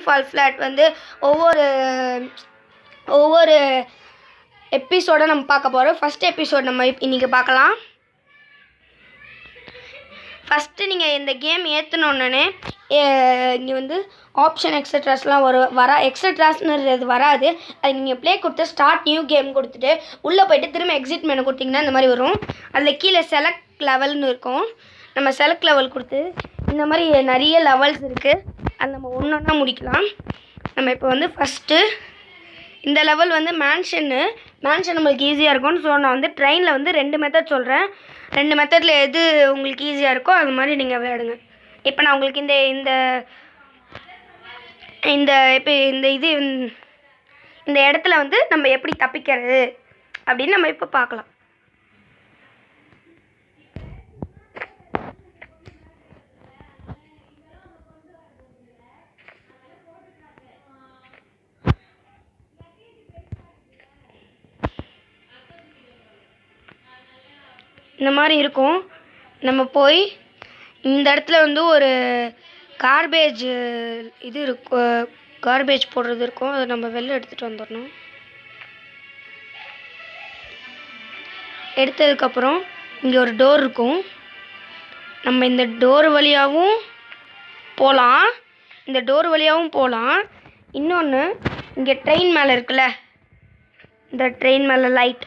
Fall flat வந்து ஒவ்வொரு ஒவ்வொரு எபிசோட நம்ம பார்க்க போகிறோம். ஃபஸ்ட் எபிசோட் நம்ம இன்றைக்கி பார்க்கலாம். ஃபஸ்ட்டு நீங்கள் இந்த கேம் ஏற்றினோடனே இங்கே வந்து ஆப்ஷன் எக்ஸட்ராஸ்லாம் எக்ஸட்ராஸ்ன்றது வராது. அது நீங்கள் ப்ளே கொடுத்து ஸ்டார்ட் நியூ கேம் கொடுத்துட்டு உள்ளே போய்ட்டு திரும்ப எக்ஸிட் மெனு கொடுத்தீங்கன்னா இந்த மாதிரி வரும். அதில் கீழே செலக்ட் லெவல்னு இருக்கும். நம்ம செலக்ட் லெவல் கொடுத்து இந்த மாதிரி நிறைய லெவல்ஸ் இருக்குது. அது நம்ம ஒன்று ஒன்றா முடிக்கலாம். நம்ம இப்போ வந்து ஃபஸ்ட்டு இந்த லெவல் வந்து மேன்ஷன் நம்மளுக்கு ஈஸியாக இருக்கும். ஸோ நான் வந்து ட்ரெயினில் வந்து 2 மெத்தட் சொல்கிறேன். 2 மெத்தடில் எது உங்களுக்கு ஈஸியாக இருக்கோ அது மாதிரி நீங்கள் விளையாடுங்க. இப்போ நான் உங்களுக்கு இந்த இடத்துல வந்து நம்ம எப்படி தப்பிக்கிறது அப்படின்னு நம்ம இப்போ பார்க்கலாம். இந்த மாதிரி இருக்கும். நம்ம போய் இந்த இடத்துல வந்து ஒரு கார்பேஜ் கார்பேஜ் போடுறது இருக்கும். அதை நம்ம வெளில எடுத்துகிட்டு வந்துடணும். எடுத்ததுக்கப்புறம் இங்கே ஒரு டோர் இருக்கும். நம்ம இந்த டோர் வழியாகவும் போகலாம். இன்னொன்று இங்கே ட்ரெயின் மேலே இருக்குல்ல, இந்த ட்ரெயின் மேலே லைட்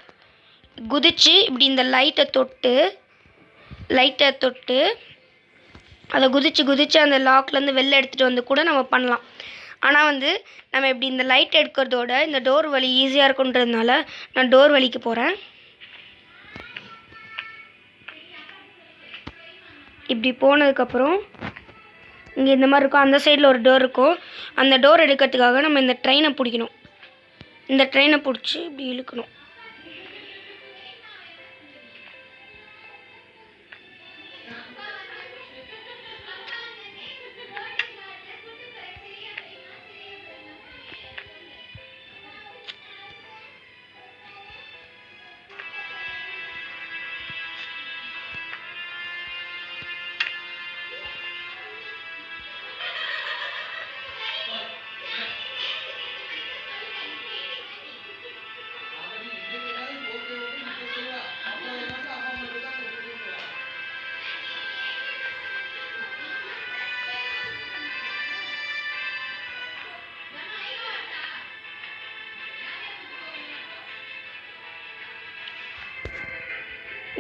குதிச்சு இப்படி இந்த லைட்டை தொட்டு அதை குதிச்சு அந்த லாக்லேருந்து வெளில எடுத்துகிட்டு வந்து கூட நம்ம பண்ணலாம். ஆனால் வந்து நம்ம இப்படி இந்த லைட் எடுக்கிறதோட இந்த டோர் வழி ஈஸியாக இருக்குன்றதுனால நான் டோர் வழிக்கு போகிறேன். இப்படி போனதுக்கப்புறம் இங்கே இந்த மாதிரி இருக்கும். அந்த சைடில் ஒரு டோர் இருக்கும். அந்த டோர் எடுக்கிறதுக்காக நம்ம இந்த ட்ரெயினை பிடிக்கணும். இந்த ட்ரெயினை பிடிச்சி இப்படி இழுக்கணும்.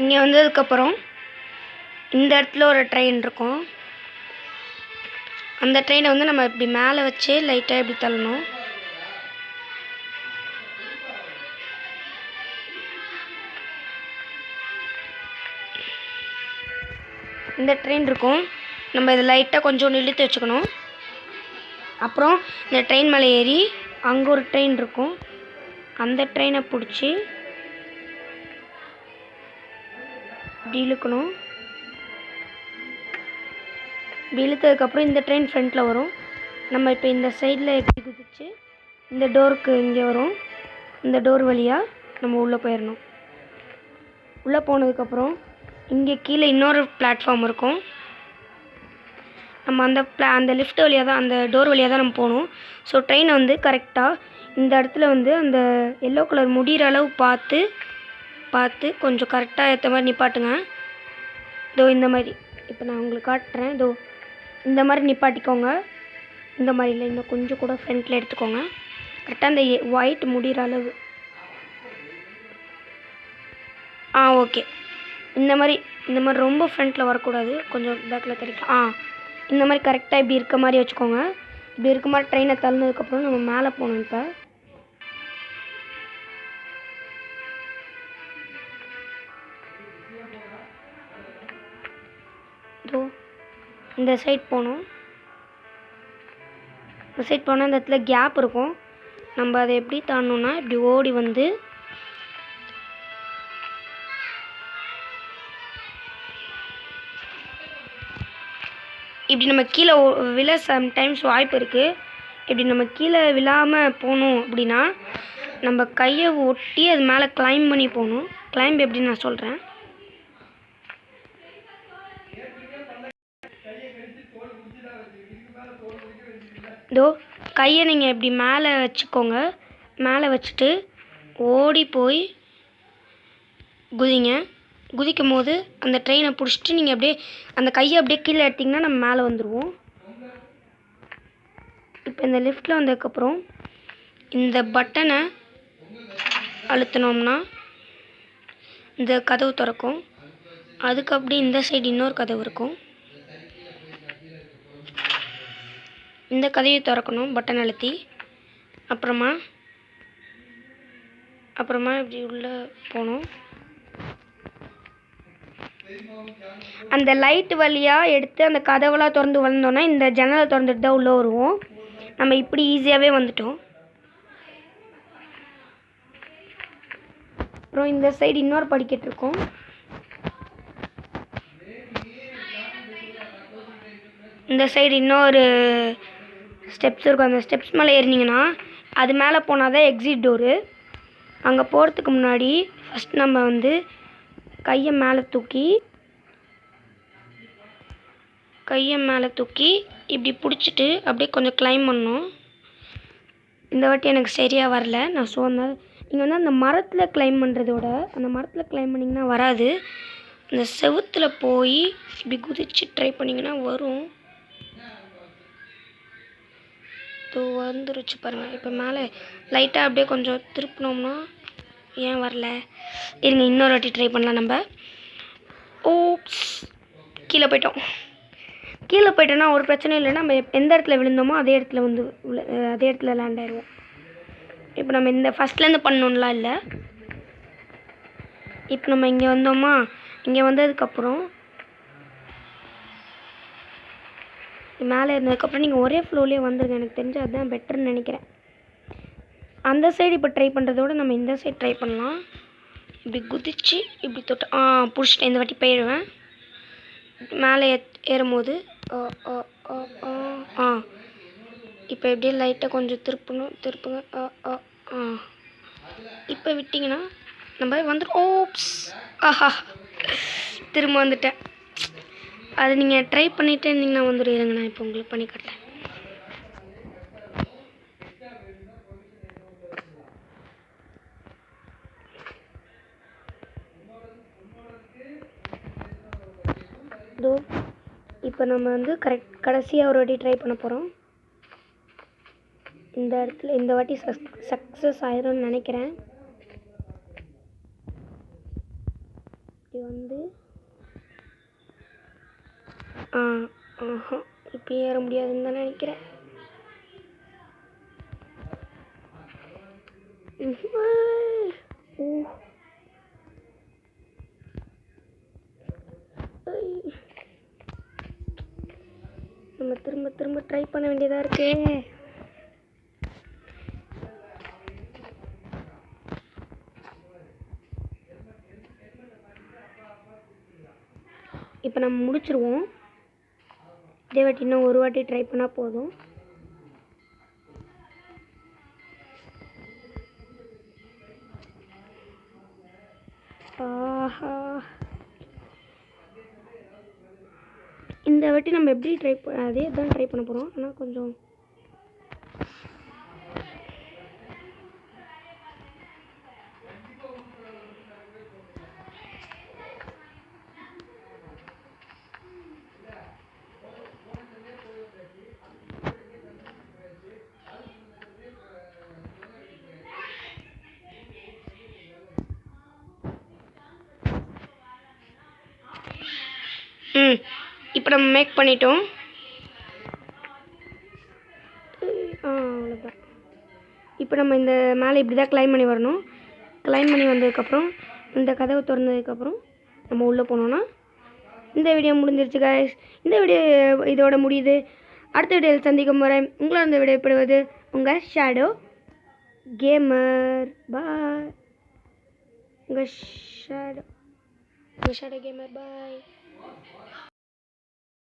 இங்கே வந்ததுக்கப்புறம் இந்த இடத்துல ஒரு ட்ரெயின் இருக்கும். அந்த ட்ரெயினை வந்து நம்ம இப்படி மேலே வச்சு லைட்டாக இப்படி தள்ளணும். இந்த ட்ரெயின் இருக்கும். நம்ம இதை லைட்டாக கொஞ்சம் இழுத்து வச்சுக்கணும். அப்புறம் இந்த ட்ரெயின் மேலே ஏறி அங்கே ஒரு ட்ரெயின் இருக்கும். அந்த ட்ரெயினை பிடிச்சி இப்படி இழுக்கணும். இப்படி இழுத்ததுக்கப்புறம் இந்த ட்ரெயின் ஃப்ரண்ட்டில் வரும். நம்ம இப்போ இந்த சைடில் எப்படி குதிச்சு இந்த டோருக்கு இங்கே வரும். இந்த டோர் வழியாக நம்ம உள்ளே போயிடணும். உள்ளே போனதுக்கப்புறம் இங்கே கீழே இன்னொரு பிளாட்ஃபார்ம் இருக்கும். நம்ம அந்த லிஃப்ட் வழியாக தான், அந்த டோர் வழியாக தான் நம்ம போகணும். ஸோ ட்ரெயினை வந்து கரெக்டாக இந்த இடத்துல வந்து அந்த எல்லோ கலர் முடிகிற அளவு பார்த்து கொஞ்சம் கரெக்டாக ஏற்ற மாதிரி நிப்பாட்டுங்க. இதோ இந்த மாதிரி இப்போ நான் உங்களுக்கு காட்டுறேன். இதோ இந்த மாதிரி நிப்பாட்டிக்கோங்க. இந்த மாதிரி இல்லை, இன்னும் கொஞ்சம் கூட ஃப்ரண்ட்டில் எடுத்துக்கோங்க. கரெக்டாக அந்த ஒயிட் முடிகிற அளவு. ஓகே. இந்த மாதிரி ரொம்ப ஃப்ரண்ட்டில் வரக்கூடாது, கொஞ்சம் பேக்கில் கிடைக்கும். இந்த மாதிரி கரெக்டாக இப்படி இருக்க மாதிரி வச்சுக்கோங்க. இப்படி இருக்க மாதிரி ட்ரெயினை தள்ளினதுக்கப்புறம் நம்ம மேலே போகணும். இப்போ இந்த சைட் போகணும். இந்த சைட் போனால் அந்த இடத்துல கேப் இருக்கும். நம்ம அதை எப்படி தாண்டணும்னா இப்படி ஓடி வந்து இப்படி நம்ம கீழே விழ சம்டைம்ஸ் வாய்ப்பு இருக்குது. இப்படி நம்ம கீழே விழாமல் போகணும் அப்படின்னா நம்ம கையை ஒட்டி அது மேலே கிளைம் பண்ணி போகணும். கிளைம்ப் எப்படின்னு நான் சொல்கிறேன். இதோ கையை நீங்கள் இப்படி மேலே வச்சுக்கோங்க. மேலே வச்சுட்டு ஓடி போய் குதிங்க. குதிக்கும் போது அந்த ட்ரெயினை பிடிச்சிட்டு நீங்கள் அப்படியே அந்த கையை அப்படியே கீழே எடுத்திங்கன்னா நம்ம மேலே வந்துடுவோம். இப்போ இந்த லிஃப்ட்டில் வந்ததுக்கப்புறம் இந்த பட்டனை அழுத்தினோம்னா இந்த கதவு திறக்கும். அதுக்கு அப்படி இந்த சைடு இன்னொரு கதவு இருக்கும். இந்த கதவை திறக்கணும் பட்டன் அழுத்தி. அப்புறமா இப்படி உள்ளே போகணும். அந்த லைட் வழியாக எடுத்து அந்த கதவெல்லாம் திறந்து வந்தோன்னா இந்த ஜன்னலை திறந்துட்டு தான் உள்ளே வருவோம். நம்ம இப்படி ஈஸியாகவே வந்துட்டோம். அப்புறம் இந்த சைடு இன்னொரு படிக்கட்டு இருக்கும். இந்த சைடு இன்னொரு ஸ்டெப்ஸ் இருக்கும். அந்த ஸ்டெப்ஸ் மேலே ஏறினீங்கன்னா அது மேலே போனால் தான் எக்ஸிட் டோரு. அங்கே போகிறதுக்கு முன்னாடி ஃபஸ்ட் நம்ம வந்து கையை மேலே தூக்கி இப்படி பிடிச்சிட்டு அப்படியே கொஞ்சம் கிளைம் பண்ணணும். இந்த வாட்டி எனக்கு சரியாக வரல. நான் சொன்னேன் நீங்கள் வந்து அந்த மரத்தில் கிளைம் பண்ணுறதோட அந்த மரத்தில் கிளைம் பண்ணிங்கன்னா வராது. அந்த செவுத்தில் போய் இப்படி குதிச்சு ட்ரை பண்ணிங்கன்னா வரும். வந்துருச்சு பாருங்கள். இப்போ மேலே லைட்டாக அப்படியே கொஞ்சம் திருப்பினோம்னா ஏன் வரல இருங்க இன்னொரு வாட்டி ட்ரை பண்ணலாம் நம்ம. ஓப்ஸ் கீழே போயிட்டோன்னா ஒரு பிரச்சனை இல்லை. நம்ம எந்த இடத்துல விழுந்தோமோ அதே இடத்துல லேண்ட் ஆயிடுவோம். இப்போ நம்ம இந்த ஃபஸ்ட்லேருந்து பண்ணணும்லாம் இல்லை. இப்போ நம்ம இங்கே வந்தோமா, இங்கே வந்ததுக்கப்புறம் மேலே இருந்ததுக்கப்புறம் நீங்கள் ஒரே ஃப்ளோர்லேயே வந்துடுங்க. எனக்கு தெரிஞ்சு அதுதான் பெட்டர்னு நினைக்கிறேன். அந்த சைடு இப்போ ட்ரை பண்ணுறதோட நம்ம இந்த சைடு ட்ரை பண்ணலாம். இப்படி குதிச்சு இப்படி தொட்டு பிடிச்சிட்டேன். இந்த வாட்டி போயிடுவேன். மேலே ஏறும்போது இப்போ எப்படியே லைட்டாக கொஞ்சம் திருப்புங்க. இப்போ விட்டிங்கன்னா நம்ம வந்துடும். ஓப்ஸ் திரும்ப வந்துட்டேன். அது நீங்கள் ட்ரை பண்ணிகிட்டே இருந்தீங்கன்னா வந்துடுங்க. நான் இப்போ உங்களுக்கு பண்ணி காட்டுறேன். இப்போ நம்ம வந்து கடைசியாக ஒரு வாட்டி ட்ரை பண்ண போகிறோம். இந்த இடத்துல இந்த வாட்டி சக்ஸஸ் ஆயிரும்னு நினைக்கிறேன். இது வந்து இப்போ ஏற முடியாதுன்னு தான் நினைக்கிறேன். நம்ம திரும்ப ட்ரை பண்ண வேண்டியதாக இருக்கு. இப்போ நம்ம முடிச்சிருவோம். இதே வாட்டி இன்னும் ஒரு வாட்டி ட்ரை பண்ணால் போதும். இந்த வாட்டி நம்ம எப்படி அதே தான் ட்ரை பண்ண போகிறோம். ஆனால் கொஞ்சம் இப்போ நம்ம மேக் பண்ணிட்டோம். அவ்வளோதான். இப்போ நம்ம இந்த மேலே இப்படி தான் கிளைம் பண்ணி வரணும். கிளைம் பண்ணி வந்ததுக்கப்புறம் இந்த கதவை திறந்ததுக்கப்புறம் நம்ம உள்ளே போனோன்னா இந்த வீடியோ முடிஞ்சிருச்சு கைஸ். இந்த வீடியோ இதோட முடியுது. அடுத்த வீடியோவில் சந்திக்கும் வரை உங்களை அந்த வீடியோ பெறுவது உங்கள் ஷேடோ கேமர். பாய். உங்கள் ஷேடோ கேமர். பாய்.